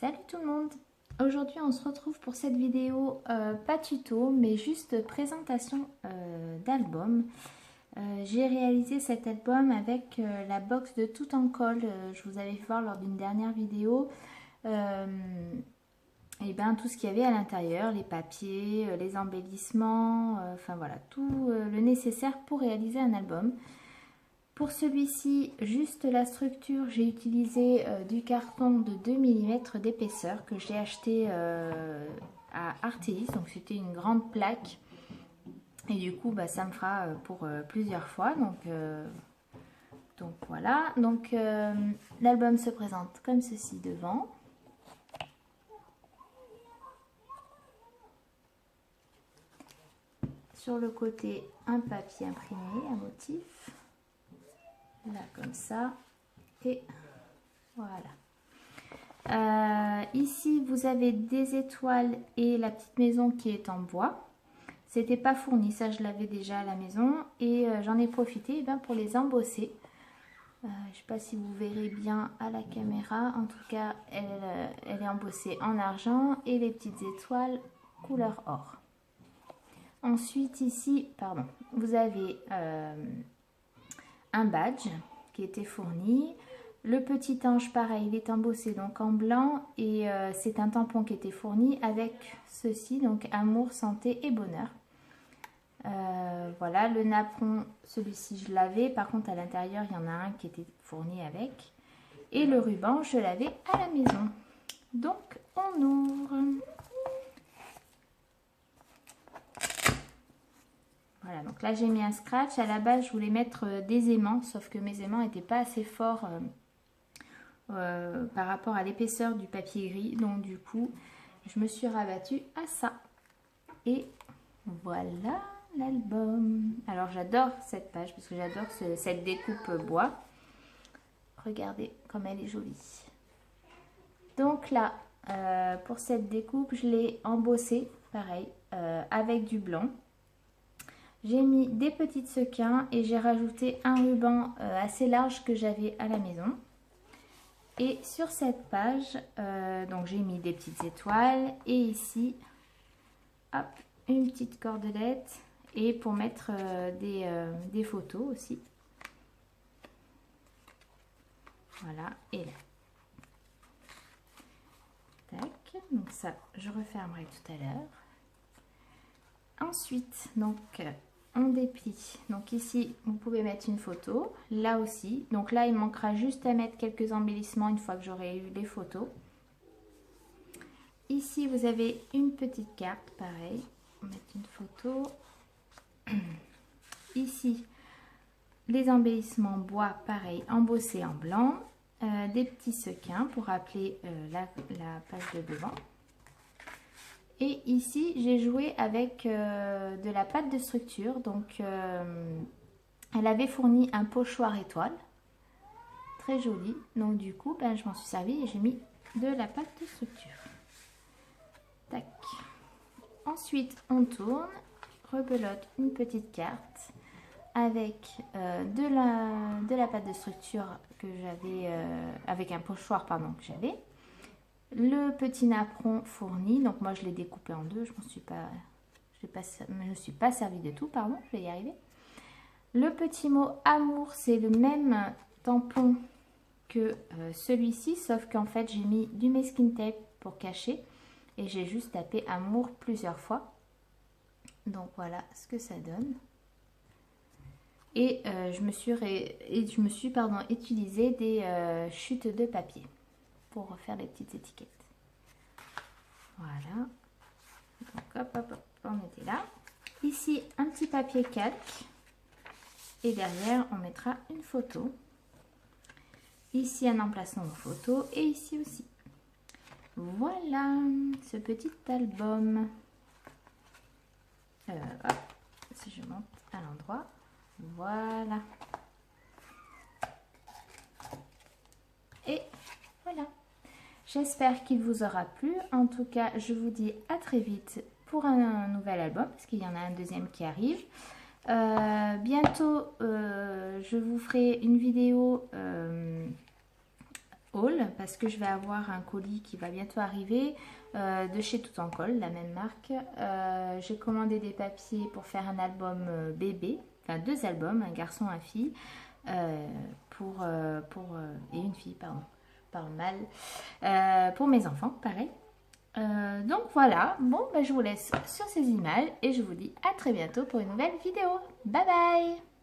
Salut tout le monde! Aujourd'hui on se retrouve pour cette vidéo, pas tuto mais juste présentation d'album. J'ai réalisé cet album avec la box de Tout en colle, je vous avais fait voir lors d'une dernière vidéo. Et bien tout ce qu'il y avait à l'intérieur, les papiers, les embellissements, enfin voilà, tout le nécessaire pour réaliser un album. Pour celui-ci, juste la structure, j'ai utilisé du carton de 2 mm d'épaisseur que j'ai acheté à Artéis, donc c'était une grande plaque. Et du coup, ça me fera pour plusieurs fois. Donc voilà, donc l'album se présente comme ceci devant. Sur le côté, un papier imprimé, un motif. Là comme ça, et voilà. Ici vous avez des étoiles et la petite maison qui est en bois. C'était pas fourni, ça je l'avais déjà à la maison et j'en ai profité pour les embosser. Je sais pas si vous verrez bien à la caméra, en tout cas elle est embossée en argent et les petites étoiles couleur or. Ensuite ici, vous avez un badge qui était fourni. Le petit ange, pareil, il est embossé donc en blanc et c'est un tampon qui était fourni avec ceci, donc amour, santé et bonheur. Voilà, le napperon, celui-ci je l'avais, par contre à l'intérieur il y en a un qui était fourni avec. Et le ruban, je l'avais à la maison. Donc on ouvre. Voilà, donc là j'ai mis un scratch. À la base je voulais mettre des aimants, sauf que mes aimants n'étaient pas assez forts par rapport à l'épaisseur du papier gris. Donc du coup je me suis rabattue à ça. Et voilà l'album. Alors j'adore cette page parce que j'adore cette découpe bois. Regardez comme elle est jolie. Donc là pour cette découpe je l'ai embossée pareil avec du blanc. J'ai mis des petites sequins et j'ai rajouté un ruban assez large que j'avais à la maison. Et sur cette page, donc j'ai mis des petites étoiles et ici, hop, une petite cordelette et pour mettre des photos aussi. Voilà, et là. Tac, donc ça, je refermerai tout à l'heure. Ensuite, donc on déplie. Donc ici, vous pouvez mettre une photo. Là aussi. Donc là, il manquera juste à mettre quelques embellissements une fois que j'aurai eu les photos. Ici, vous avez une petite carte. Pareil. On va mettre une photo. Ici, les embellissements bois. Pareil, embossés en blanc. Des petits sequins pour rappeler la page de devant. Et ici, j'ai joué avec de la pâte de structure. Donc, elle avait fourni un pochoir étoile. Très joli. Donc, du coup, je m'en suis servi et j'ai mis de la pâte de structure. Tac. Ensuite, on tourne, rebelote une petite carte avec de la pâte de structure que j'avais, avec un pochoir, pardon, que j'avais. Le petit napperon fourni, donc moi je l'ai découpé en deux, je me suis pas servi de tout, pardon, je vais y arriver. Le petit mot amour, c'est le même tampon que celui-ci, sauf qu'en fait j'ai mis du masking tape pour cacher et j'ai juste tapé amour plusieurs fois. Donc voilà ce que ça donne. Et je me suis utilisé des chutes de papier pour refaire les petites étiquettes. Voilà. Donc hop, hop, hop, on était là. Ici, un petit papier calque. Et derrière, on mettra une photo. Ici, un emplacement de photo. Et ici aussi. Voilà ce petit album. Hop, si je monte à l'endroit. Voilà. Et voilà. J'espère qu'il vous aura plu. En tout cas, je vous dis à très vite pour un nouvel album, parce qu'il y en a un deuxième qui arrive. Bientôt, je vous ferai une vidéo haul parce que je vais avoir un colis qui va bientôt arriver de chez Tout en Colle, la même marque. J'ai commandé des papiers pour faire un album bébé, enfin 2 albums, un garçon, un fille, et une fille, pardon, je parle mal, pour mes enfants, pareil. Donc voilà, bon, je vous laisse sur ces images et je vous dis à très bientôt pour une nouvelle vidéo. Bye bye!